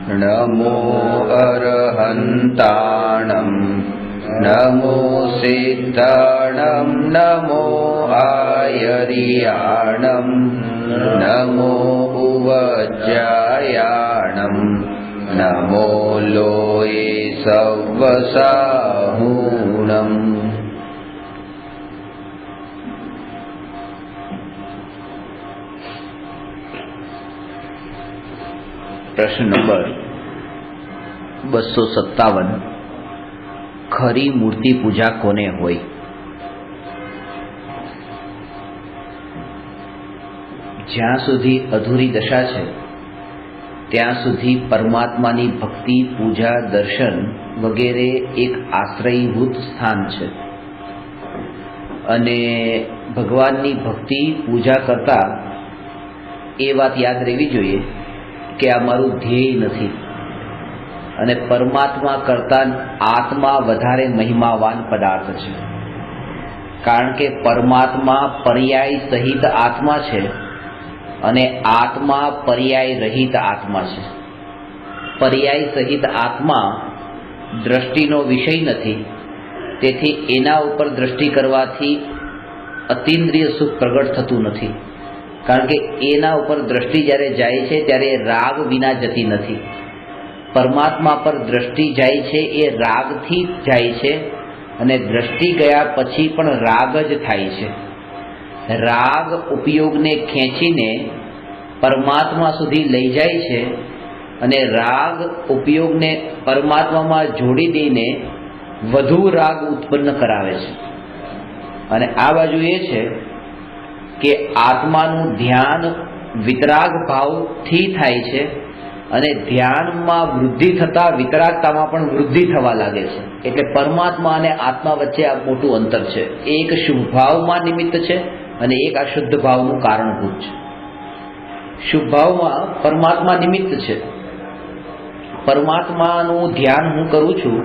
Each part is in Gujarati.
नमो अरहन्ताणं नमो सिद्धाणं नमो आयर्याणं नमो उवज्जायाणं नमो लोये सव्वसाहूणम्। प्रश्न नंबर 257 खरी मूर्ति पूजा कोने होय? ज्यां सुधी अधूरी दशा छे त्यां सुधी परमात्मानी भक्ति पूजा दर्शन वगैरे एक आश्रयभूत स्थान छे अने भगवाननी भक्ति पूजा करता ए वात याद रहेवी जोईए કે આ મારું ધ્યેય નથી અને પરમાત્મા કરતા આત્મા વધારે મહિમાવાન પદાર્થ છે, કારણ કે પરમાત્મા પર્યાય સહિત આત્મા છે અને આત્મા પર્યાય રહિત આત્મા છે। પર્યાય સહિત આત્મા દ્રષ્ટિનો વિષય નથી, તેથી એના ઉપર દ્રષ્ટિ કરવાથી અતિન્દ્રિય સુખ પ્રગટ થતું નથી, કારણ કે એના ઉપર દ્રષ્ટિ જ્યારે જાય છે ત્યારે રાગ વિના જતી નથી। પરમાત્મા પર દ્રષ્ટિ જાય છે એ રાગથી જાય છે અને દ્રષ્ટિ ગયા પછી પણ રાગ જ થાય છે। રાગ ઉપયોગને ખેંચીને પરમાત્મા સુધી લઈ જાય છે અને રાગ ઉપયોગને પરમાત્મામાં જોડી દઈને વધુ રાગ ઉત્પન્ન કરાવે છે। અને આ બાજુ એ છે કે આત્માનું ધ્યાન વિતરાગ ભાવથી થાય છે અને ધ્યાનમાં વૃદ્ધિ થતા વિતરાગતામાં પણ વૃદ્ધિ થવા લાગે છે। એટલે પરમાત્મા અને આત્મા વચ્ચે આ મોટું અંતર છે। એક શુભ ભાવમાં નિમિત્ત છે અને એક આ શુદ્ધ ભાવનું કારણભૂત છે। શુભ ભાવમાં પરમાત્મા નિમિત્ત છે, પરમાત્માનું ધ્યાન હું કરું છું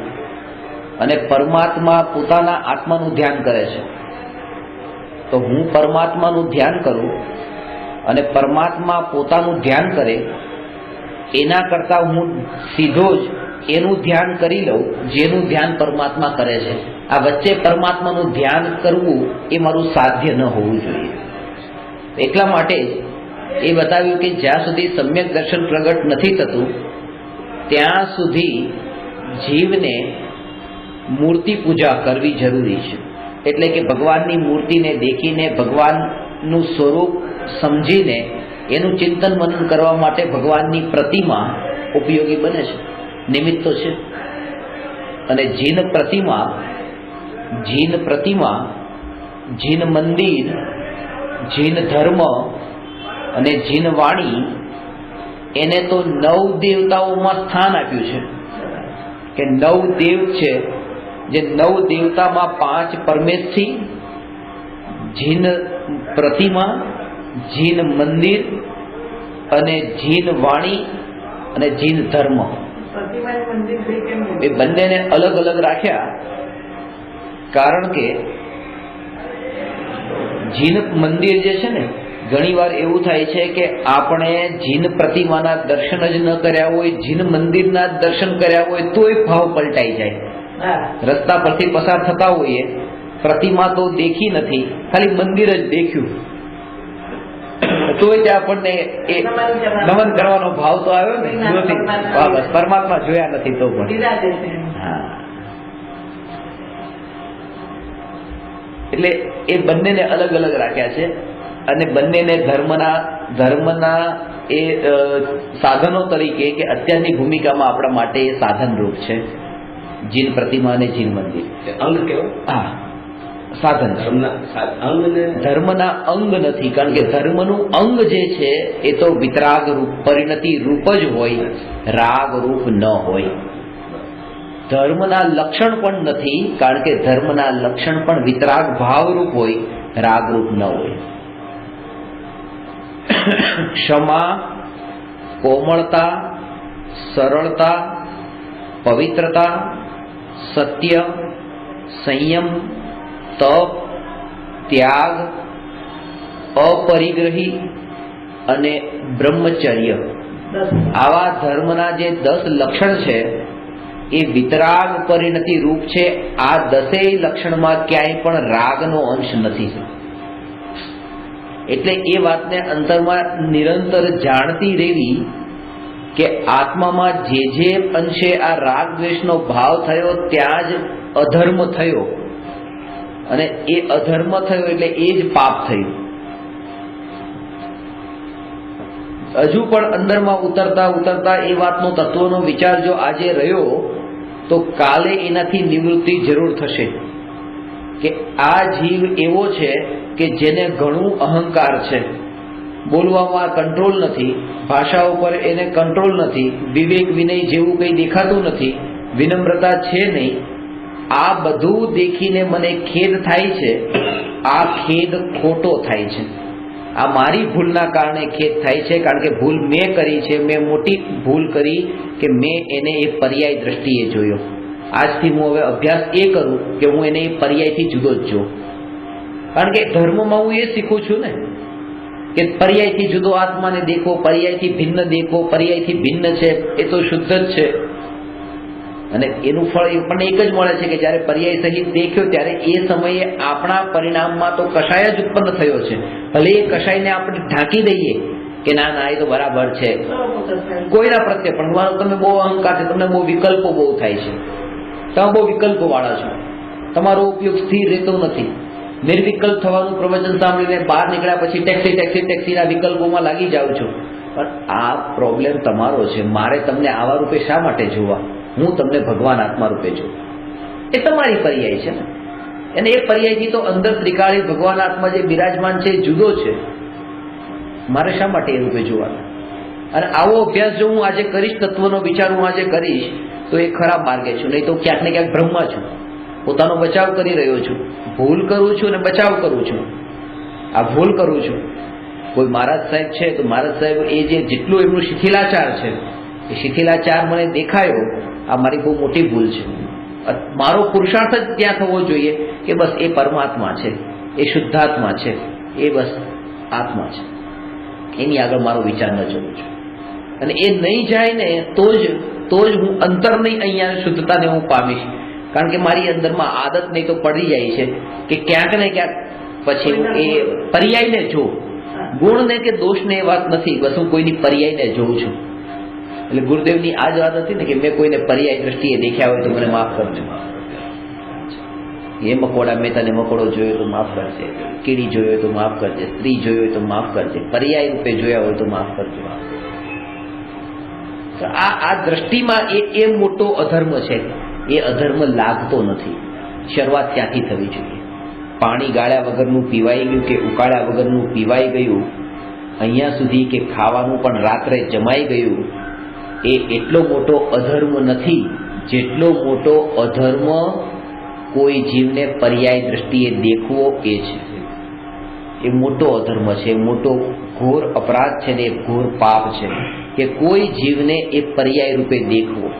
અને પરમાત્મા પોતાના આત્માનું ધ્યાન કરે છે। તો હું પરમાત્માનું ધ્યાન કરું અને પરમાત્મા પોતાનું ધ્યાન કરે એના કરતા હું સીધો જ એનું ધ્યાન કરી લઉં જેનું ધ્યાન પરમાત્મા કરે છે। આ વચ્ચે પરમાત્માનું ધ્યાન કરવું એ મારું સાધ્ય ન હોવું જોઈએ। એટલા માટે એ બતાવ્યું કે જ્યાં સુધી સમ્યક દર્શન પ્રગટ નથી થતું ત્યાં સુધી જીવને મૂર્તિ પૂજા કરવી જરૂરી છે। એટલે કે ભગવાનની મૂર્તિને દેખીને ભગવાનનું સ્વરૂપ સમજીને એનું ચિંતન મનન કરવા માટે ભગવાનની પ્રતિમા ઉપયોગી બને છે, નિમિત્તો છે। અને જીન પ્રતિમા, જીન મંદિર, જીન ધર્મ અને જીન વાણી એને તો 9 દેવતાઓમાં સ્થાન આપ્યું છે કે 9 દેવ છે, જે 9 દેવતામાં 5 પરમેશથી, જીન પ્રતિમા, જીન મંદિર અને જીન વાણી અને જીન ધર્મ એ બંનેને અલગ અલગ રાખ્યા, કારણ કે જીન મંદિર જે છે ને ઘણીવાર એવું થાય છે કે આપણે જીન પ્રતિમાના દર્શન જ ન કર્યા હોય, જીન મંદિરના દર્શન કર્યા હોય તોય ભાવ પલટાઈ જાય। રસ્તા પરથી પસાર થતા હોઈએ, પ્રતિમા તો દેખી નથી, ખાલી મંદિર જ દેખ્યું તોય ત્યાં આપણને એ નમન કરવાનો ભાવ તો આવ્યો ને, બસ પરમાત્મા જોયા નથી તો પણ। હા, એટલે એ બંનેને અલગ અલગ રાખ્યા છે અને બંનેને ધર્મના એ સાધનો તરીકે કે અત્યારની ભૂમિકામાં આપણા માટે એ સાધન રૂપ છે। જીન પ્રતિમા અને જીન મંદિર અંગ કેવો? હા, સાધન ધર્મના અંગ નથી, કારણ કે ધર્મનું અંગ જે છે એ તો વિતરાગ રૂપ પરિણતિ રૂપ જ હોય, રાગ રૂપ ન હોય। ધર્મના લક્ષણ પણ નથી, કારણ કે ધર્મના લક્ષણ પણ વિતરાગ ભાવ રૂપ હોય, રાગ રૂપ ન હોય। ક્ષમા, કોમળતા, સરળતા, પવિત્રતા, સત્ય, સંયમ, તપ, ત્યાગ, અપરિગ્રહી અને બ્રહ્મચર્ય આવા ધર્મના જે 10 લક્ષણ છે એ વિતરાગ પરિણતિ રૂપ છે. આ 10 લક્ષણમાં ક્યાંય પણ રાગનો અંશ નથી. એટલે એ વાતને અંતરમાં નિરંતર જાણતી રહેવી કે આત્મામાં જે અંશે આ રાગ દ્વેષનો ભાવ થયો ત્યાં જ અધર્મ થયો, અને એ અધર્મ થયો એટલે એ જ પાપ થયું. હજુ પણ અંદરમાં ઉતરતા ઉતરતા એ વાતનો તત્વનો વિચાર જો આજે રહ્યો તો કાલે એનાથી નિવૃત્તિ જરૂર થશે કે આ જીવ એવો છે કે જેને ઘણું અહંકાર છે, બોલવામાં કંટ્રોલ નથી, ભાષા ઉપર એને કંટ્રોલ નથી, વિવેક વિનય જેવું કંઈ દેખાતું નથી, વિનમ્રતા છે નહીં. આ બધું દેખીને મને ખેદ થાય છે. આ ખેદ ખોટો થાય છે. આ મારી ભૂલના કારણે ખેદ થાય છે, કારણ કે ભૂલ મેં કરી છે. મેં મોટી ભૂલ કરી કે મેં એને એ પર્યાય દ્રષ્ટિએ જોયો. આજથી હું હવે અભ્યાસ એ કરું કે હું એને એ પર્યાયથી જુદો જ જોઉં. કારણ કે ધર્મમાં હું એ શીખું છું ને કે પર્યાયથી જુદો આત્માને દેખો, પર્યાયથી ભિન્ન દેખો. પર્યાયથી ભિન્ન છે એ તો શુદ્ધ જ છે, અને એનું ફળ એ પણ એક જ મળે છે કે જ્યારે પર્યાય સહિત દેખ્યો ત્યારે એ સમયે આપણા પરિણામમાં તો કષાય જ ઉત્પન્ન થયો છે. ભલે એ કષાયને આપણે ઢાંકી દઈએ કે ના ના એ તો બરાબર છે કોઈના પ્રત્યે, પણ તમે બહુ અહંકાર છે, તમને બહુ વિકલ્પો બહુ થાય છે, તમે બહુ વિકલ્પો વાળા છો, તમારો ઉપયોગ સ્થિર રહેતો નથી. નિર્વિકલ્પ થવાનું પ્રવચન સાંભળીને બહાર નીકળ્યા પછી ટેક્સીના વિકલ્પોમાં લાગી જાઓ છો. પણ આ પ્રોબ્લેમ તમારો છે. મારે તમને આવા રૂપે શા માટે જોવા? હું તમને ભગવાન આત્મા રૂપે જોઉં. એ તમારી પર્યાય છે ને, અને એ પર્યાયથી તો અંદર ત્રિકાળી ભગવાન આત્મા જે બિરાજમાન છે એ જુદો છે. મારે શા માટે એ રૂપે જોવાના? અને આવો અભ્યાસ જો હું આજે કરીશ, તત્વનો વિચાર હું આજે કરીશ, તો એ ખરાબ માર્ગે છું, નહીં તો ક્યાંક ને ક્યાંક ભ્રમમાં છું. પોતાનો બચાવ કરી રહ્યો છું. ભૂલ કરું છું અને બચાવ કરું છું. આ ભૂલ કરું છું. કોઈ મહારાજ સાહેબ છે તો મહારાજ સાહેબ એ જે જેટલું એમનું શિથિલાચાર છે એ શિથિલાચાર મને દેખાયો, આ મારી બહુ મોટી ભૂલ છે. મારો પુરુષાર્થ જ ત્યાં થવો જોઈએ કે બસ એ પરમાત્મા છે, એ શુદ્ધાત્મા છે, એ બસ આત્મા છે, એની આગળ મારો વિચાર ન જવો જોઈએ. અને એ નહીં જાય ને તો જ હું અંતરની અહીંયા શુદ્ધતાને હું પામીશ. કારણ કે મારી અંદરમાં આદત નહીં તો પડી જાય છે કે ક્યાંક ને ક્યાંક પછી એ પર્યાયને જો, ગુણને કે દોષને એ વાત નથી, બસ હું કોઈની પર્યાયને જોઉં છું. એટલે ગુરુદેવની આ જ વાત હતી ને કે મેં કોઈને પર્યાય દ્રષ્ટિએ દેખ્યા હોય તો મને માફ કરજો. એ મકોડા, મેં તને મકોડો જોયો તો માફ કરજે, કીડી જોયો હોય તો માફ કરજે, સ્ત્રી જોયો હોય તો માફ કરજે, પર્યાય રૂપે જોયા હોય તો માફ કરજો. આ દ્રષ્ટિમાં એ મોટો અધર્મ છે. એ અધર્મ લાગતો નથી. શરૂઆત ત્યાંથી થવી જોઈએ. પાણી ગાળ્યા વગરનું પીવાઈ ગયું કે ઉકાળ્યા વગરનું પીવાઈ ગયું, અહીંયા સુધી કે ખાવાનું પણ રાત્રે જમાઈ ગયું, એ એટલો મોટો અધર્મ નથી જેટલો મોટો અધર્મ કોઈ જીવને પર્યાય દ્રષ્ટિએ દેખવો એ છે. એ મોટો અધર્મ છે, મોટો ઘોર અપરાધ છે ને એ ઘોર પાપ છે કે કોઈ જીવને એ પર્યાય રૂપે દેખવો.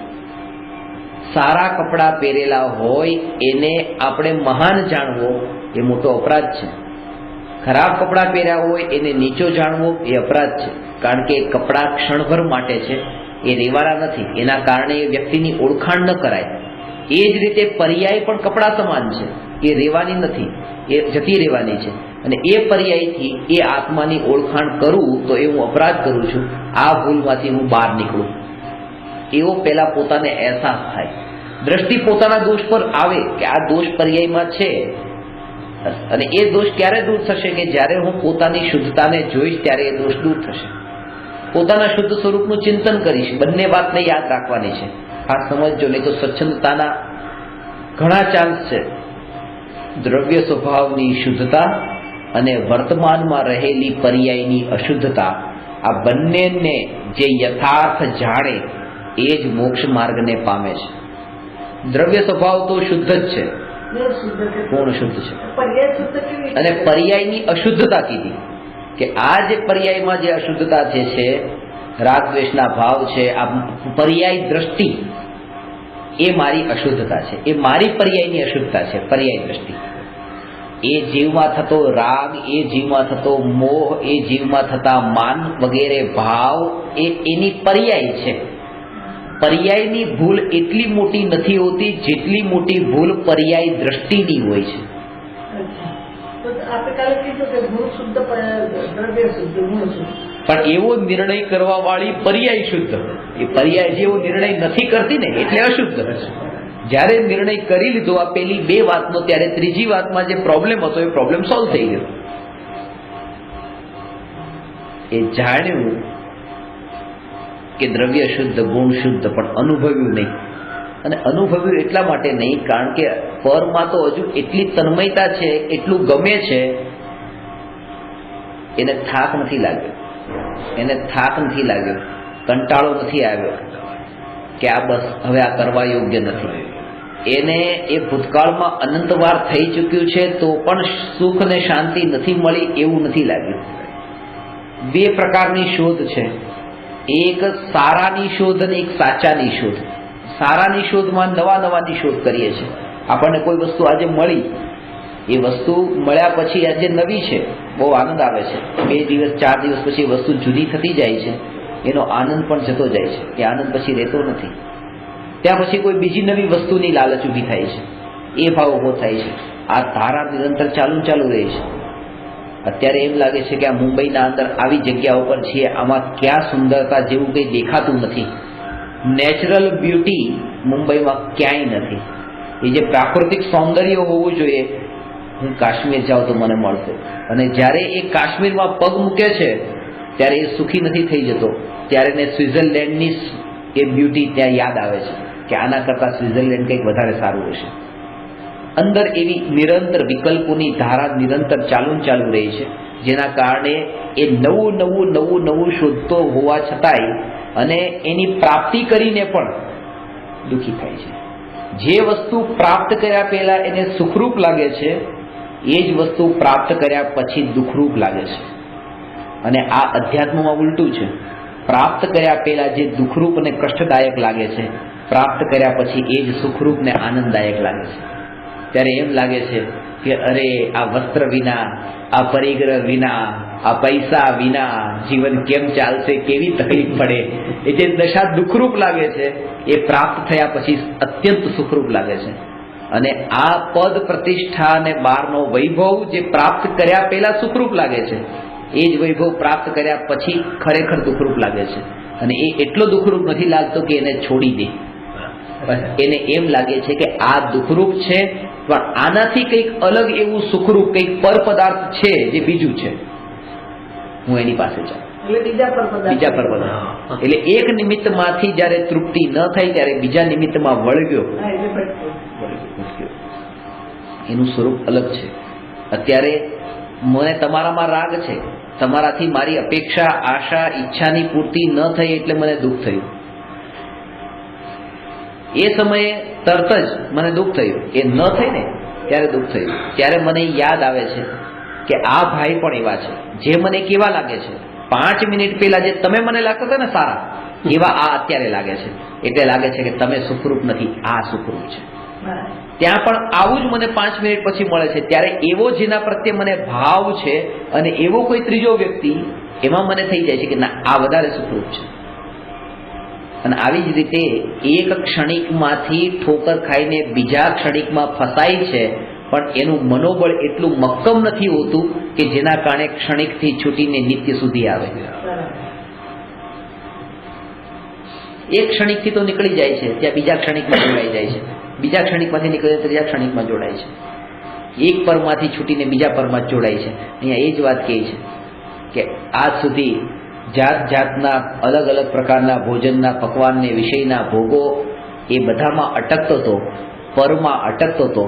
સારા કપડાં પહેરેલા હોય એને આપણે મહાન જાણવો એ મોટો અપરાધ છે. ખરાબ કપડાં પહેર્યા હોય એને નીચો જાણવો એ અપરાધ છે. કારણ કે એ કપડાં ક્ષણભર માટે છે, એ રેવાના નથી, એના કારણે એ વ્યક્તિની ઓળખાણ ન કરાય. એ જ રીતે પર્યાય પણ કપડાં સમાન છે, એ રેવાની નથી, એ જતી રહેવાની છે. અને એ પર્યાયથી એ આત્માની ઓળખાણ કરું તો એ હું અપરાધ કરું છું. આ ભૂલમાંથી હું બહાર નીકળું એવો પહેલા પોતાને અહેસાસ થાય. દ્રષ્ટિ પોતાના દોષ પર આવે કે આ દોષ પર્યાયમાં છે, અને એ દોષ ક્યારે દૂર થશે કે જ્યારે હું પોતાની શુદ્ધતાને જોઈશ ત્યારે એ દોષ દૂર થશે. પોતાના શુદ્ધ સ્વરૂપનું ચિંતન કરીશ. બંને વાતને યાદ રાખવાની છે. આ સમજજો, નહીં તો સ્વચ્છંદતાના ઘણા ચાન્સ છે. દ્રવ્ય સ્વભાવની શુદ્ધતા અને વર્તમાનમાં રહેલી પર્યાયની અશુદ્ધતા, આ બંનેને જે યથાર્થ જાણે એ જ મોક્ષ માર્ગને પામે છે. દ્રવ્ય સ્વભાવ તો શુદ્ધ જ છે, પૂર્ણ શુદ્ધ છે. અને પર્યાયની અશુદ્ધતા કીધી કે આ જે પર્યાયમાં જે અશુદ્ધતા છે રાગ દ્વેષના ભાવ છે, આ પર્યાય દ્રષ્ટિ એ મારી અશુદ્ધતા છે, એ મારી પર્યાયની અશુદ્ધતા છે. પર્યાય દ્રષ્ટિ એ જીવમાં થતો રાગ, એ જીવમાં થતો મોહ, એ જીવમાં થતા માન વગેરે ભાવ એ એની પર્યાય છે. પર્યાયની ભૂલ એટલી મોટી નથી હોતી જેટલી મોટી ભૂલ પર્યાય દ્રષ્ટિની હોય છે. પણ એવો નિર્ણય કરવા વાળી પર્યાય શુદ્ધ, એ પર્યાય જેવો નિર્ણય નથી કરતી ને એટલે અશુદ્ધ. જ્યારે નિર્ણય કરી લીધો આ પેલી બે વાતનો, ત્યારે ત્રીજી વાતમાં જે પ્રોબ્લેમ હતો એ પ્રોબ્લેમ સોલ્વ થઈ ગયો. એ જાણ્યું કે દ્રવ્ય શુદ્ધ, ગુણ શુદ્ધ, પણ અનુભવ્યું નહીં. અને અનુભવ્યું એટલા માટે નહીં કારણ કે પરમાં તો હજુ એટલી તન્મયતા છે, એટલું ગમે છે, એને થાક નથી લાગ્યો, એને થાક નથી લાગ્યો, કંટાળો નથી આવ્યો કે આ બસ હવે આ કરવા યોગ્ય નથી. એને એ ભૂતકાળમાં અનંતવાર થઈ ચૂક્યું છે તો પણ સુખ ને શાંતિ નથી મળી એવું નથી લાગ્યું. બે પ્રકારની શોધ છે, એક સારાની શોધ અને એક સાચાની શોધ. સારાની શોધમાં નવા નવાની શોધ કરીએ છીએ. આપણને કોઈ વસ્તુ આજે મળી, એ વસ્તુ મળ્યા પછી આજે નવી છે, બહુ આનંદ આવે છે. 2 દિવસ 4 દિવસ પછી વસ્તુ જુદી થતી જાય છે, એનો આનંદ પણ જતો જાય છે, એ આનંદ પછી રહેતો નથી. ત્યાં પછી કોઈ બીજી નવી વસ્તુની લાલચ ઊભી થાય છે, એ ભાવ ઊભો થાય છે. આ ધારા નિરંતર ચાલુ રહે છે. અત્યારે એમ લાગે છે કે આ મુંબઈના અંદર આવી જગ્યા ઉપર છીએ, આમાં ક્યાં સુંદરતા જેવું કંઈ દેખાતું નથી. નેચરલ બ્યુટી મુંબઈમાં ક્યાંય નથી. એ જે પ્રાકૃતિક સૌંદર્ય હોવું જોઈએ, હું કાશ્મીર જાઉં તો મને મળશે. અને જ્યારે એ કાશ્મીરમાં પગ મૂકે છે ત્યારે એ સુખી નથી થઈ જતો, ત્યારે એને સ્વિટ્ઝરલેન્ડની એ બ્યુટી ત્યાં યાદ આવે છે કે આના કરતાં સ્વિટ્ઝરલેન્ડ કંઈક વધારે સારું હશે. અંદર એવી નિરંતર વિકલ્પોની ધારા નિરંતર ચાલુ રહી છે, જેના કારણે એ નવું શોધતો હોવા છતાંય અને એની પ્રાપ્તિ કરીને પણ દુઃખી થાય છે. જે વસ્તુ પ્રાપ્ત કર્યા પહેલા એને સુખરૂપ લાગે છે, એ જ વસ્તુ પ્રાપ્ત કર્યા પછી દુઃખરૂપ લાગે છે. અને આ અધ્યાત્મમાં ઉલટું છે. પ્રાપ્ત કર્યા પહેલા જે દુઃખરૂપ અને કષ્ટદાયક લાગે છે, પ્રાપ્ત કર્યા પછી એ જ સુખરૂપ ને આનંદદાયક લાગે છે. ત્યારે એમ લાગે છે કે અરે આ વસ્ત્ર વિના, આ પરિગ્રહ વિના, આ પૈસા વિના જીવન કેમ ચાલશે, કેવી તકલીફ પડે. એ જે દશા દુઃખરૂપ લાગે છે એ પ્રાપ્ત થયા પછી અત્યંત સુખરૂપ લાગે છે. અને આ પદ પ્રતિષ્ઠા અને બહારનો વૈભવ જે પ્રાપ્ત કર્યા પહેલા સુખરૂપ લાગે છે, એ જ વૈભવ પ્રાપ્ત કર્યા પછી ખરેખર દુઃખરૂપ લાગે છે. અને એ એટલો દુઃખરૂપ નથી લાગતો કે એને છોડી દે. એને એમ લાગે છે કે આ દુઃખરૂપ છે, પણ આનાથી કંઈક અલગ એવું સુખરૂપ કંઈક પર પદાર્થ છે જે બીજું છે, હું એની પાસે જાઉં. બીજા પર પદાર્થ એટલે એક નિમિત્તમાંથી જ્યારે તૃપ્તિ ન થઈ ત્યારે બીજા નિમિત્તમાં વળગ્યો. એનું સ્વરૂપ અલગ છે. અત્યારે મને તમારામાં રાગ છે, તમારાથી મારી અપેક્ષા, આશા, ઈચ્છાની પૂર્તિ ન થઈ એટલે મને દુઃખ થયું. એ સમયે તરત જ મને દુઃખ થયું. એ ન થઈ ને ત્યારે દુઃખ થયું. ત્યારે મને યાદ આવે છે કે આ ભાઈ પણ એવા છે જે મને કેવા લાગે છે 5 મિનિટ પહેલા જે તમે મને લાગતા હતા ને સારા, એવા આ અત્યારે લાગે છે. એટલે લાગે છે કે તમે સુખરૂપ નથી, આ સુખરૂપ છે. ત્યાં પણ આવું જ મને 5 મિનિટ પછી મળે છે. ત્યારે એવો જેના પ્રત્યે મને ભાવ છે અને એવો કોઈ ત્રીજો વ્યક્તિ, એમાં મને થઈ જાય છે કે ના, આ વધારે સુખરૂપ છે. અને આવી જ રીતે એક ક્ષણિકમાંથી ઠોકર ખાઈને બીજા ક્ષણિકમાં ફસાય છે, પણ એનું મનોબળ એટલું મક્કમ નથી હોતું કે જેના કારણે ક્ષણિકથી છૂટીને નિત્ય સુધી આવે. એક ક્ષણિકથી તો નીકળી જાય છે, ત્યાં બીજા ક્ષણિકમાં જોડાઈ જાય છે, બીજા ક્ષણિકમાંથી નીકળે ત્રીજા ક્ષણિકમાં જોડાય છે, એક પરમાંથી છૂટીને બીજા પરમાં જોડાય છે. અહીંયા એ જ વાત કહે છે કે આજ સુધી જાત જાતના અલગ અલગ પ્રકારના ભોજનના પકવાનને વિષયના ભોગો એ બધામાં અટકતો હતો, પરમાં અટકતો હતો.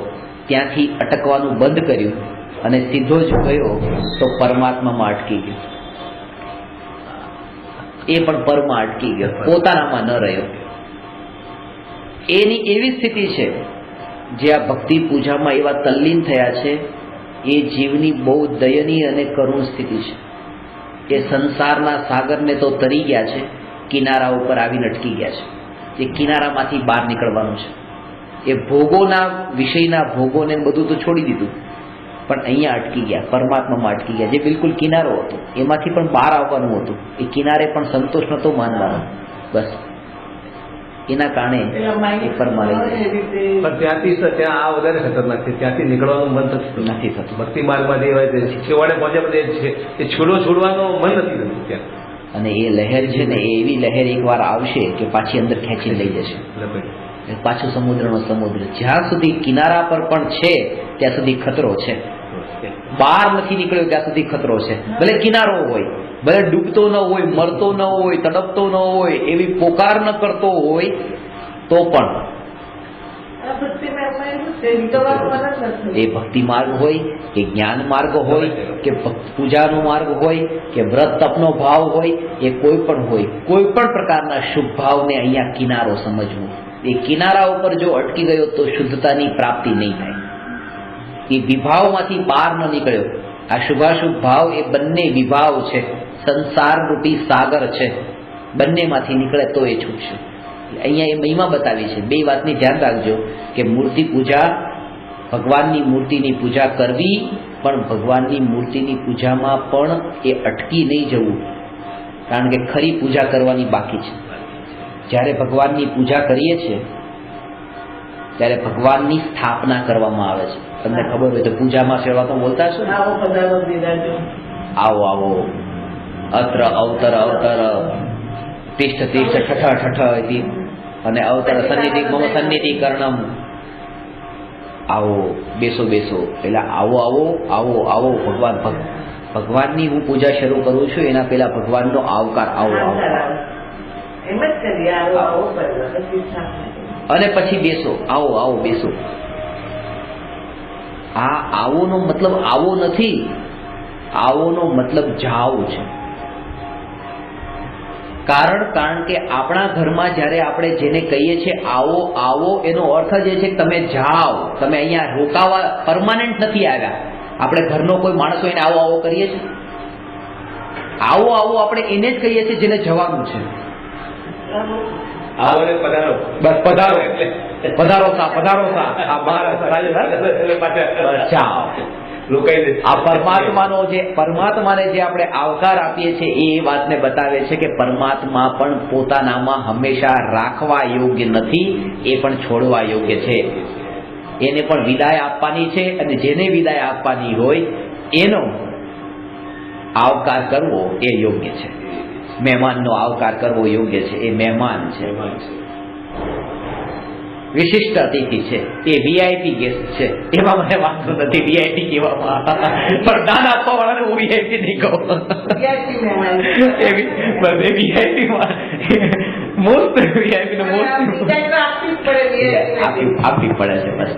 ત્યાંથી અટકવાનું બંધ કર્યું અને સીધો જ ગયો તો પરમાત્મામાં અટકી ગયો. એ પણ પરમાં અટકી ગયો, પોતાનામાં ન રહ્યો. એની એવી સ્થિતિ છે જે આ ભક્તિ પૂજામાં એવા તલ્લીન થયા છે. એ જીવની બહુ દયનીય અને કરુણ સ્થિતિ છે. એ સંસારના સાગરને તો તરી ગયા છે, કિનારા ઉપર આવીને અટકી ગયા છે. એ કિનારામાંથી બહાર નીકળવાનું છે. એ ભોગોના વિષયના ભોગોને બધું તો છોડી દીધું. પણ અહીંયા અટકી ગયા, પરમાત્મામાં અટકી ગયા, જે બિલકુલ કિનારો હતો, એમાંથી પણ બહાર આવવાનું હતું. એ કિનારે પણ સંતોષ નહોતો માનવાનો, બસ એના કારણે એ પરમાં લઈ જાય. પણ ત્યાંથી ત્યાં આ વધારે ખતરનાક છે, ત્યાંથી નીકળવાનું મન નથી થતું. ભક્તિ માર્ગમાંથી હોય છેવાડે પહોંચ્યા પછી એ છોડવાનું મન નથી થતું ત્યાં. અને એ લહેર છે ને, એવી લહેર એકવાર આવશે કે પાછી અંદર ખેંચી લઈ જશે. પાછું સમુદ્રનો સમુદ્ર. જ્યાં સુધી કિનારા પર પણ છે ત્યાં સુધી ખતરો છે, બહાર નથી નીકળ્યો ત્યાં સુધી ખતરો છે. ભલે કિનારો હોય, ભલે ડૂબતો ન હોય, મરતો ન હોય, તડપતો ન હોય, એવી પોકાર ન કરતો હોય, તો પણ એ ભક્તિ માર્ગ હોય કે જ્ઞાન માર્ગ હોય કે પૂજાનો માર્ગ હોય કે વ્રત તપનો ભાવ હોય, એ કોઈ પણ હોય, કોઈ પણ પ્રકારના શુભ ભાવને અહીંયા કિનારો સમજવું. એ કિનારા ઉપર જો અટકી ગયો તો શુદ્ધતાની પ્રાપ્તિ નહીં થાય. એ વિભાવમાંથી બહાર ન નીકળ્યો. આ શુભાશુભ ભાવ એ બંને વિભાવ છે, સંસાર રૂપી સાગર છે, બંનેમાંથી નીકળે તો એ છૂટશે. અહીંયા એ મહિમા બતાવી છે. બે વાતની ધ્યાન રાખજો કે મૂર્તિ પૂજા, ભગવાનની મૂર્તિની પૂજા કરવી, પણ ભગવાનની મૂર્તિની પૂજામાં પણ એ અટકી નહીં જવું, કારણ કે ખરી પૂજા કરવાની બાકી છે. જ્યારે ભગવાનની પૂજા કરીએ છીએ ત્યારે ભગવાનની સ્થાપના કરવામાં આવે છે. તમને ખબર હોય તો પૂજામાં સેવા તો બોલતા છો ને, આવો આવો, અત્ર અવતર અવતર, તિષ્ઠ તિષ્ઠ, ઠઠ ઠઠ, અને અવતર સન્નિધિ મમ સન્નિધિકરણમ, આવો બેસો બેસો, પેલા આવો આવો આવો આવો. ભગવાનની હું પૂજા શરૂ કરું છું એના પેલા ભગવાનનો આવકાર, આવો આવો, અને પછી બેસો, આવો આવો બેસો. આ આવોનો મતલબ આવો નથી, આવોનો મતલબ જાઓ છે. કારણ કે આપણા ઘરમાં જ્યારે આપણે જેને કહીએ છીએ આવો આવો, એનો અર્થ જ એ છે કે તમે જાઓ, તમે અહીંયા રોકાવા પરમાનન્ટ નથી આવ્યા. આપણે ઘરનો કોઈ માણસ હોય એને આવો આવો કરીએ છીએ. આવો આવો આપણે એને જ કહીએ છીએ જેને જવાનું છે. બસ પધારો, પધારો સા, પધારો સા. આ પરમાત્માને જે આપણે આવકાર આપીએ છીએ એ વાતને બતાવે છે કે પરમાત્મા પણ પોતાનામાં હંમેશા રાખવા યોગ્ય નથી, એ પણ છોડવા યોગ્ય છે. એને પણ વિદાય આપવાની છે, અને જેને વિદાય આપવાની હોય એનો આવકાર કરવો એ યોગ્ય છે. મહેમાનનો આવકાર કરવો યોગ્ય છે. એ મહેમાન છે, વિશિષ્ટ અતિથિ છે, એ વીઆઈપી ગેસ્ટ છે. એમાં મને વાંધો નથી વીઆઈપી કહેવામાં, પણ દાન આપવા વાળાને હું વીઆઈપી નહીં કહું. મોસ્ટ વીઆઈપી નો મોસ્ટ આપવી પડે છે બસ.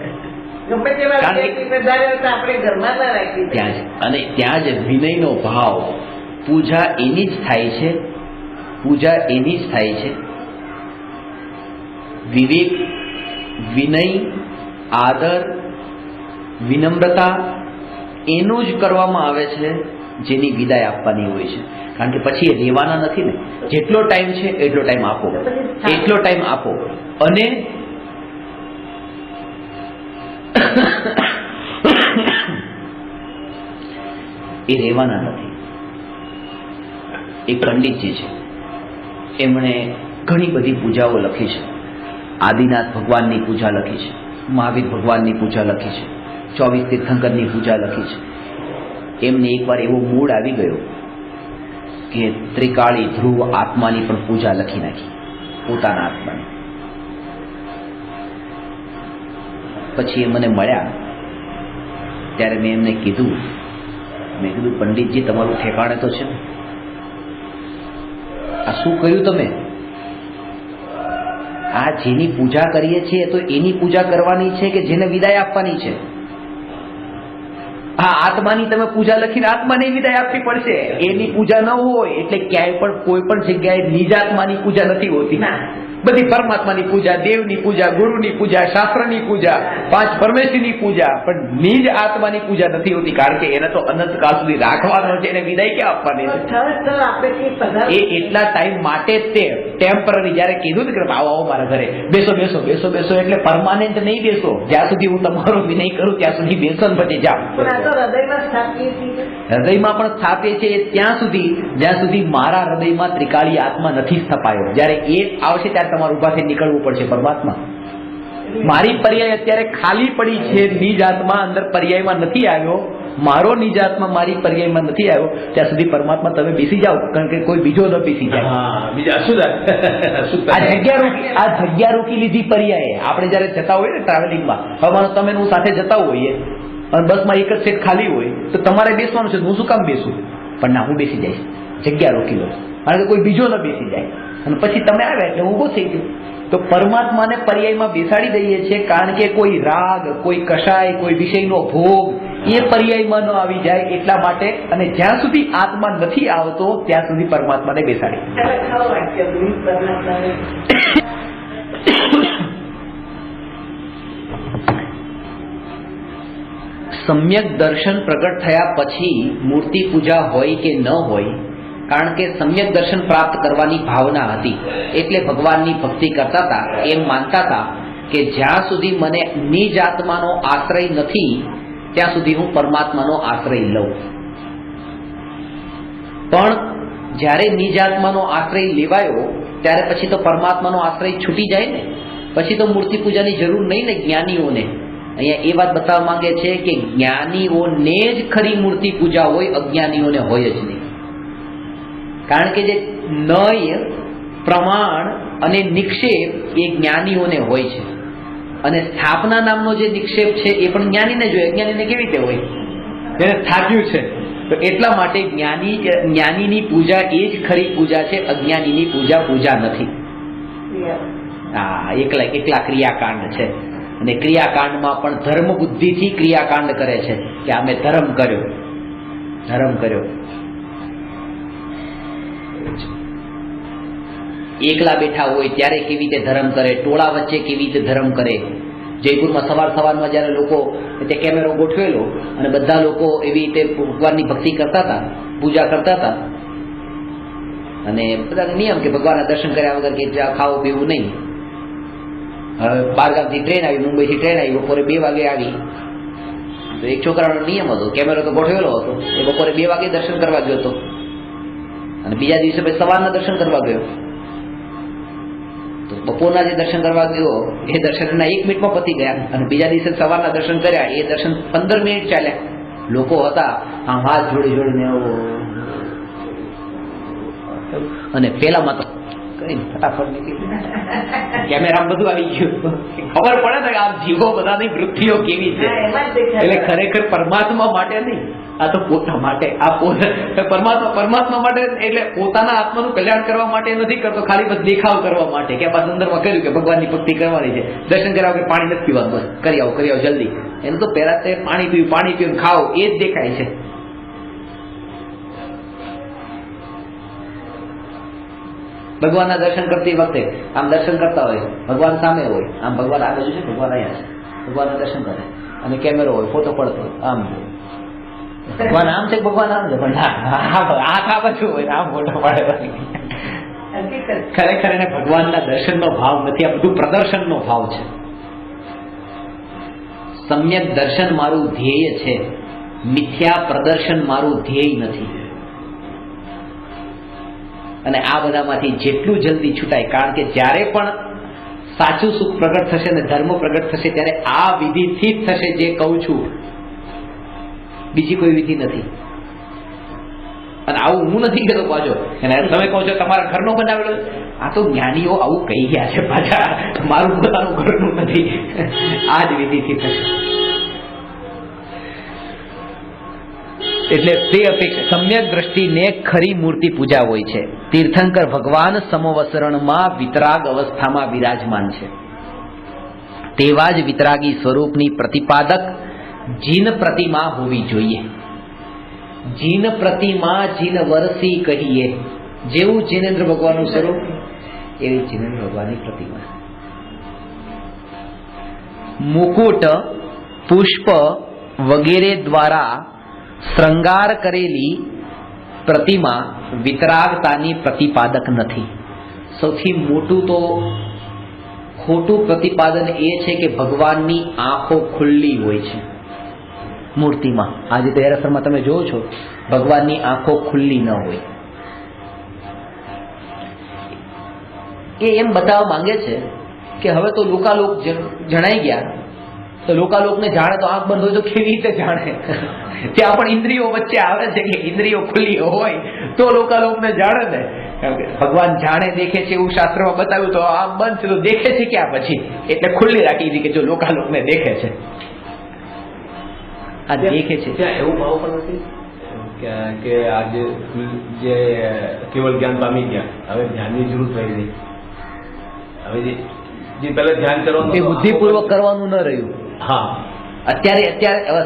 અને ત્યાં જ વિનયનો ભાવ, પૂજા એની જ થાય છે, પૂજા એની જ થાય છે. વિવેક, વિનય, આદર, વિનમ્રતા એનું જ કરવામાં આવે છે જેની વિદાય આપવાની હોય છે. કારણ કે પછી એ રહેવાના નથી ને. જેટલો ટાઈમ છે એટલો ટાઈમ આપો, એટલો ટાઈમ આપો. અને એ રહેવાના નથી. એક પંડિતજી છે, એમણે ઘણી બધી પૂજાઓ લખી છે. આદિનાથ ભગવાનની પૂજા લખી છે, મહાવીર ભગવાનની પૂજા લખી છે, 24 તીર્થંકરની પૂજા લખી છે. એમને એકવાર એવો મૂડ આવી ગયો કે ત્રિકાળી ધ્રુવ આત્માની પણ પૂજા લખી નાખી, પોતાના આત્માની. પછી એ મને મળ્યા ત્યારે મેં એમને કીધું, પંડિતજી તમારું ઠેકાણે તો છે ને, આ શું કર્યું તમે? આ જેની પૂજા કરીએ છીએ તો એની પૂજા કરવાની છે કે જેને વિદાય આપવાની છે? આ આત્માની તમે પૂજા લખીને આત્માને વિદાય આપવી પડશે. એની પૂજા ન હોય એટલે ક્યાંય પણ કોઈ પણ જગ્યાએ નિજ આત્માની પૂજા નથી હોતી. બધી પરમાત્માની પૂજા, દેવની પૂજા, ગુરુની પૂજા, શાસ્ત્રની પૂજા, પાંચ પરમેશ્વરની પૂજા, પણ નિજ આત્માની પૂજા નથી હોતી, કારણ કે એને તો અનંત કાળ સુધી રાખવાનો છે, એને વિદાય ક્યાં આપવાની છે? એ એટલા ટાઈમ માટે જ તે ટેમ્પરરી જયારે કીધું કે આવો આવો મારા ઘરે બેસો બેસો બેસો બેસો, એટલે પરમાનન્ટ નહીં બેસો, જ્યાં સુધી હું તમારો વિનય કરું ત્યાં સુધી બેસો ને પછી જાઓ. હૃદયમાં પણ સ્થાપે છે ત્યાં સુધી જ્યાં સુધી મારા હૃદયમાં ત્રિકાળી આત્મા નથી સ્થપાયો. જયારે એ આવશે ત્યારે તમારે ઉભા થઈ નીકળવું પડશે. પરમાત્મા મારી પર્યાય અત્યારે ખાલી પડી છે, નિજ આત્મા અંદર પર્યાયમાં નથી આવ્યો, મારો નિજ આત્મા મારી પર્યાયમાં નથી આવ્યો, ત્યાં સુધી પરમાત્મા તમે બેસી જાઓ, કારણ કે કોઈ બીજો ન બેસી જાય. આ જગ્યા રોકી લીધી પર્યાય. આપણે જયારે જતા હોઈએ ને ટ્રાવેલિંગમાં, હવે તમે હું સાથે જતા હોઈએ અને બસમાં એક જ સીટ ખાલી હોય તો તમારે બેસવાનું છે, હું શું કામ બેસું? પણ ના, હું બેસી જઈશ, જગ્યા રોકી લો, કારણ કે કોઈ બીજો ન બેસી જાય. અને પછી તમે આવ્યા એટલે ઊભો થઈ ગયો. તો પરમાત્માને પર્યાયમાં બેસાડી દઈએ છીએ, કારણ કે કોઈ રાગ, કોઈ કષાય, કોઈ વિષયનો ભોગ એ પર્યાયમાં ન આવી જાય એટલા માટે. અને જ્યાં સુધી આત્મા નથી આવતો ત્યાં સુધી પરમાત્માને બેસાડી. સમ્યક દર્શન પ્રગટ થયા પછી મૂર્તિ પૂજા હોય કે ન હોય, કારણ કે સમ્યક દર્શન પ્રાપ્ત કરવાની ભાવના હતી એટલે ભગવાનની ભક્તિ કરતા હતા. એમ માનતા હતા કે જ્યાં સુધી મને નિજ આત્માનો આશ્રય નથી ત્યાં સુધી હું પરમાત્માનો આશ્રય લઉં. પણ જ્યારે નિજ આત્માનો આશ્રય લેવાયો ત્યારે પછી તો પરમાત્માનો આશ્રય છૂટી જાય ને, પછી તો મૂર્તિ પૂજાની જરૂર નહીં ને જ્ઞાનીઓને. અહીંયા એ વાત બતાવવા માંગે છે કે જ્ઞાનીઓને જ ખરી મૂર્તિ પૂજા હોય, અજ્ઞાનીઓને હોય જ નહીં. કારણ કે જે નય, પ્રમાણ અને નિક્ષેપ એ જ્ઞાનીઓને હોય છે, અને સ્થાપના નામનો જે નિક્ષેપ છે એ પણ જ્ઞાનીને જોઈએ. અજ્ઞાનીને કેવી રીતે હોય? જેને થાક્યું છે. તો એટલા માટે જ્ઞાનીની પૂજા એ જ ખરી પૂજા છે, અજ્ઞાનીની પૂજા નથી. હા, એકલા ક્રિયાકાંડ છે. અને ક્રિયાકાંડમાં પણ ધર્મ બુદ્ધિથી ક્રિયાકાંડ કરે છે કે અમે ધર્મ કર્યો. એકલા બેઠા હોય ત્યારે કેવી રીતે ધર્મ કરે, ટોળા વચ્ચે કેવી રીતે ધર્મ કરે. જયપુરમાં સવારમાં જયારે લોકો તે કેમેરો ગોઠવેલો અને બધા લોકો એવી રીતે ભગવાનની ભક્તિ કરતા હતા, પૂજા કરતા હતા, અને બધા નિયમ કે ભગવાનના દર્શન કર્યા વગર કે ખાવું પીવું નહીં. હવે બારગામથી ટ્રેન આવી, મુંબઈથી ટ્રેન આવી, બપોરે 2 વાગે આવી. તો એક છોકરાનો નિયમ હતો, કેમેરો તો ગોઠવેલો હતો, એ બપોરે 2 વાગે દર્શન કરવા ગયો હતો અને બીજા દિવસે પછી સવારના દર્શન કરવા ગયો. તો બપોરના જે દર્શન કરવા ગયો એ દર્શનના 1 મિનિટમાં પતી ગયા, અને બીજા દિવસે સવારના દર્શન કર્યા એ દર્શન 15 મિનિટ ચાલ્યા. લોકો હતા આમ હાથ જોડીને, અને પેલામાં તો કઈ ફટાફટ નીકળી કેમેરામાં બધું આવી ગયું. ખબર પડે ને આ જીવો બધાની વૃત્તિઓ કેવી છે. એટલે ખરેખર પરમાત્મા માટે નહીં, આ તો પોતા માટે. આ પરમાત્મા માટે, એટલે પોતાના આત્માનું કલ્યાણ કરવા માટે નથી કરતો, ખાલી બસ દેખાવ કરવા માટે કે આ સંદર્ભમાં કર્યું કે ભગવાનની ભક્તિ કરવાની છે. દર્શન કર્યા વગર પાણી નથી પીવાનું, બસ કરી આવો જલ્દી. એનું તો પહેલા તે પાણી પીવું ખાઓ એ જ દેખાય છે. ભગવાનના દર્શન કરતી વખતે આમ દર્શન કરતા હોય, ભગવાન સામે હોય, આમ ભગવાન આ બાજુ છે, ભગવાન અહીંયા છે, ભગવાનના દર્શન કરે, અને કેમેરો હોય, ફોટો પડતો હોય, આમ ભગવાન આમ છે, ભગવાન આમ છે, પણ આ બાજુ હોય, આમ ફોટો પડે. ખરેખર એને ભગવાનના દર્શનનો ભાવ નથી, આ બધું પ્રદર્શનનો ભાવ છે. સમ્યક દર્શન મારું ધ્યેય છે, મિથ્યા પ્રદર્શન મારું ધ્યેય નથી. અને આ બધામાંથી જેટલું જલ્દી છૂટાય, કારણ કે જ્યારે પણ સાચું સુખ પ્રગટ થશે અને ધર્મ પ્રગટ થશે ત્યારે આ વિધિથી જ થશે. જે કહું છું બીજી કોઈ વિધિ નથી. અને આવું હું નથી કહેતો પાછો, અને તમે કહો છો તમારા ઘરનો બનાવેલો, આ તો જ્ઞાનીઓ આવું કહી ગયા છે પાછા, મારું પોતાનું ઘરનું નથી. આ જ વિધિથી થશે. એટલે તે અપેક્ષા સમ્યક દ્રષ્ટિને ખરી મૂર્તિ પૂજા હોય છે. તીર્થંકર ભગવાન સમવસરણમાં વિતરાગ અવસ્થામાં વિરાજમાન છે. તેવા જ વિતરાગી સ્વરૂપની પ્રતિપાદક જીન પ્રતિમા હોવી જોઈએ. જીન પ્રતિમા જીન વરસી કહીએ, જેવું જીનેન્દ્ર ભગવાનનું સ્વરૂપ એવી જીનેન્દ્ર ભગવાનની પ્રતિમા. મુકુટ, પુષ્પ વગેરે દ્વારા શૃંગાર કરેલી પ્રતિમા વિતરાગતાની પ્રતિપાદક નથી. સૌથી મોટું તો ખોટું પ્રતિપાદન એ છે કે ભગવાનની આંખો ખુલ્લી હોય છે મૂર્તિમાં. આજે દેરાસરમાં તમે જોવો છો ભગવાનની આંખો ખુલ્લી ન હોય. એ એમ બતાવવા માંગે છે કે હવે તો લોકાલોક જણાઈ ગયા, તો લોકાલોકને જાણે તો આંખ બંધ હોય તો કેવી રીતે જાણે? ત્યાં પણ ઇન્દ્રિયો વચ્ચે આવે છે કે ઇન્દ્રિયો ખુલ્લી હોય તો લોકાલોકને જાણે ને. ભગવાન જાણે દેખે છે એવું શાસ્ત્રમાં બતાવ્યું, તો આમ બંધ છે તો દેખે છે ક્યાં પછી? એટલે ખુલ્લી રાખી દીધી કે જો લોકાલોકને દેખે છે, આ દેખે છે. ત્યાં એવું ભાવ પણ નથી કે આજે જે કેવળ જ્ઞાન પામી ગયા, હવે ધ્યાનની જરૂર થઈ ગઈ. હવે જે પહેલા ધ્યાન કરવાનું એ બુદ્ધિપૂર્વક કરવાનું ન રહ્યું. હા, અત્યારે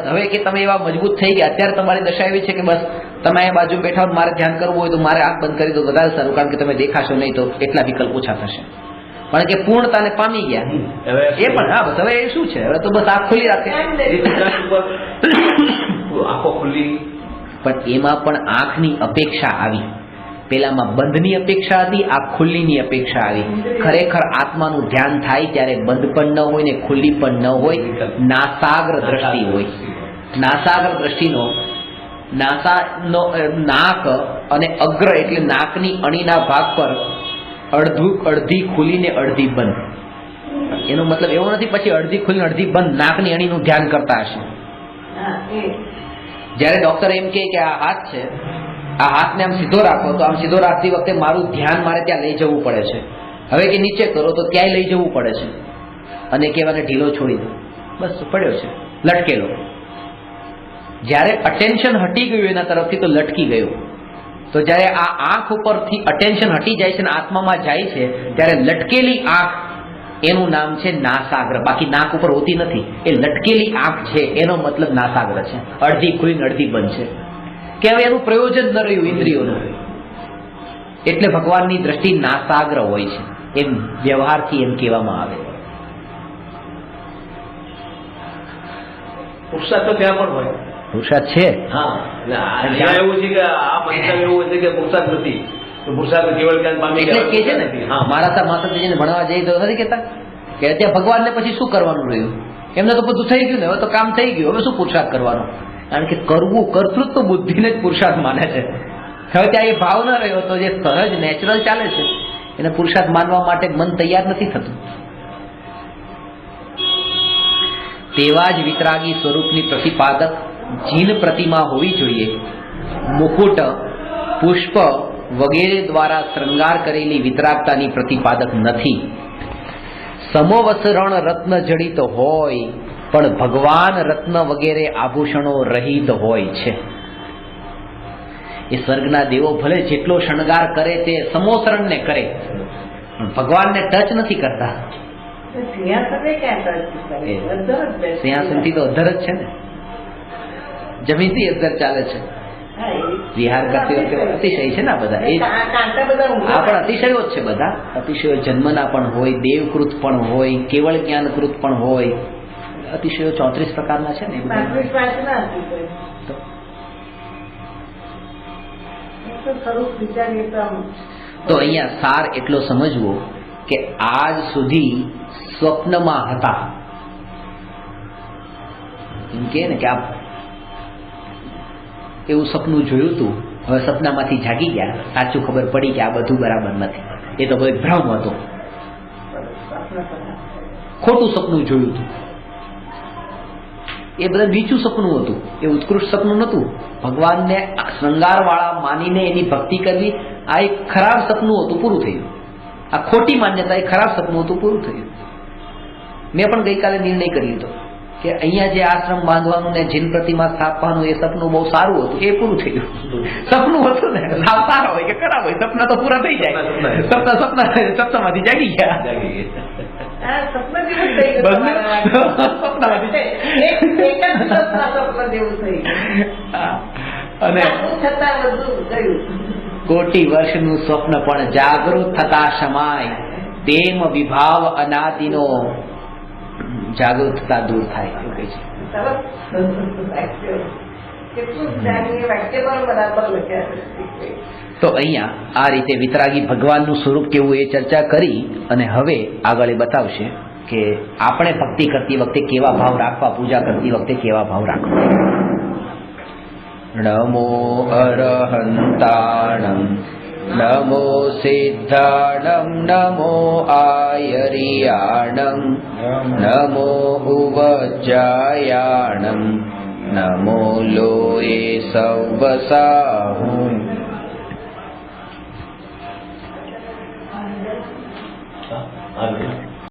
હવે કે તમે એવા મજબૂત થઈ ગયા, અત્યારે તમારી દશા એવી છે કે બસ તમે એ બાજુ બેઠા હો, મારે ધ્યાન કરવું હોય તો મારે આંખ બંધ કરી દો, વધારે સારું, કારણ કે તમે દેખાશો નહીં તો એટલા વિકલ્પ ઓછા થશે. પણ કે પૂર્ણતાને પામી ગયા હવે એ પણ હા, બસ હવે એ શું છે, હવે તો બસ આંખ ખુલ્લી રાખે. આંખો ખુલ્લી, પણ એમાં પણ આંખની અપેક્ષા આવી. પેલામાં બંધની અપેક્ષા હતી, આ ખુલ્લીની અપેક્ષા આવી. ખરેખર આત્માનું ધ્યાન થાય ત્યારે બંધ પણ ન હોય ને ખુલ્લી પણ ન હોય, નાસાગ્ર દ્રષ્ટિ હોય. નાસાગ્ર દ્રષ્ટિનો નાક અને અગ્ર એટલે નાકની અણીના ભાગ પર અડધી ખુલીને અડધી બંધ. એનો મતલબ એવો નથી પછી અડધી ખુલીને અડધી બંધ નાકની અણીનું ધ્યાન કરતા હશે. જ્યારે ડોક્ટર એમ કહે કે આ હાથ છે, આ હાથને આમ સીધો રાખો, તો આમ સીધો રાખતી વખતે મારું ધ્યાન મારે ત્યાં લઈ જવું પડે છે. હવે કે નીચે કરો તો ક્યાંય લઈ જવું પડે છે, અને કહેવાને ઢીલો છોડી દો, બસ પડ્યો છે લટકેલો. જ્યારે અટેન્શન હટી ગયું એના તરફથી તો લટકી ગયો. તો જ્યારે આ આંખ ઉપરથી અટેન્શન હટી જાય છે ને આત્મામાં જાય છે, ત્યારે લટકેલી આંખ એનું નામ છે નાસાગ્ર. બાકી નાક ઉપર હોતી નથી, એ લટકેલી આંખ છે એનો મતલબ નાસાગ્ર છે. અડધી ખુલીને અડધી બંધ છે કે હવે એનું પ્રયોજન ન રહ્યું ઇન્દ્રિયોનું. એટલે ભગવાનની દ્રષ્ટિ નાસાગ્ર હોય છે, એમ વ્યવહારથી એમ કહેવામાં આવે. પુરુષાર્થ તો ત્યાં પણ હોય, પુરુષાર્થ છે. હા, અહીંયા એવું છે કે આ પંચાંગ એવું છે કે પુરુષાર્થ નથી, તો પુરુષાર્થ કેવળ જ્ઞાન પામી એટલે કે છે ને, હા, મારા માતાજીને ભણવા જઈએ તો નથી કહેતા કે ત્યાં ભગવાનને પછી શું કરવાનું રહ્યું? એમને તો બધું થઈ ગયું ને, હવે તો કામ થઈ ગયું, હવે શું પુરુષાર્થ કરવાનો? કારણ કે કરવું, કર્તૃત્વ બુદ્ધિને જ પુરુષાર્થ માને છે. હવે ત્યાં એ ભાવ ન રહ્યો તો જે સહજ નેચરલ ચાલે છે એને પુરુષાર્થ માનવા માટે મન તૈયાર નથી થતું. તેવા જ વિતરાગી સ્વરૂપની પ્રતિપાદક જીન પ્રતિમા હોવી જોઈએ. મુકુટ, પુષ્પ વગેરે દ્વારા શૃંગાર કરેલી વિતરાગતાની પ્રતિપાદક નથી. સમોવસરણ રત્ન જડિત હોય પણ ભગવાન રત્ન વગેરે આભૂષણો રહિત હોય છે. એ સ્વર્ગના દેવો ભલે જેટલો શણગાર કરે તે સમોસરણને કરે, પણ ભગવાનને ટચ નથી કરતા. સિંહાસનથી તો અધર જ છે ને, જમીનથી અધર ચાલે છે. વિહાર કરતી વખતે અતિશય છે ને આ બધા, એ આ પણ અતિશયો જ છે. બધા અતિશયો જન્મના પણ હોય, દેવકૃત પણ હોય, કેવળ જ્ઞાનકૃત પણ હોય. અતિશયો 34 પ્રકારના છે ને. તો અહીંયા સાર એટલો સમજવો કે આજ સુધી સ્વપ્નમાં હતા, એમ કે ને કે આ એવું સપનું જોયું હતું, હવે સપનામાંથી જાગી ગયા, સાચું ખબર પડી કે આ બધું બરાબર નથી, એ તો બધું ભ્રમ હતો, ખોટું સપનું જોયું હતું, એ બધા નીચું સપનું હતું, એ ઉત્કૃષ્ટ સપનું નહોતું. ભગવાનને શૃંગારવાળા માનીને એની ભક્તિ કરવી, આ એક ખરાબ સપનું હતું, પૂરું થયું. આ ખોટી માન્યતા, એ ખરાબ સપનું હતું, પૂરું થયું. મેં પણ ગઈકાલે નિર્ણય કરી લીધો કે અહીંયા જે આશ્રમ બાંધવાનું ને જીન પ્રતિમા સ્થાપવાનું એ સપનું બહુ સારું હતું, એ પૂરું થઈ ગયું. સપનું હતું ને, સારા હોય કે ખરાબ હોય, સપના તો પૂરા થઈ જાય. સપનામાંથી જાગી ગયા. અને કોટી વર્ષનું સ્વપ્ન પણ જાગૃત થતા સમાય, તેમ વિભાવ અનાદિનો જાગૃત થતા દૂર થાય એવું કહે છે. તો અહીંયા આ રીતે વિતરાગી ભગવાનનું સ્વરૂપ કેવું એ ચર્ચા કરી અને હવે આગળ એ બતાવશે કે આપણે ભક્તિ કરતી વખતે કેવા ભાવ રાખવા, પૂજા કરતી વખતે કેવા ભાવ રાખવા. નમો અરહંતાણં નમો સિદ્ધાણં નમો આયરિયાણં નમો ઉવજ્જાયાણં નમો લોએ સવસાહું. હા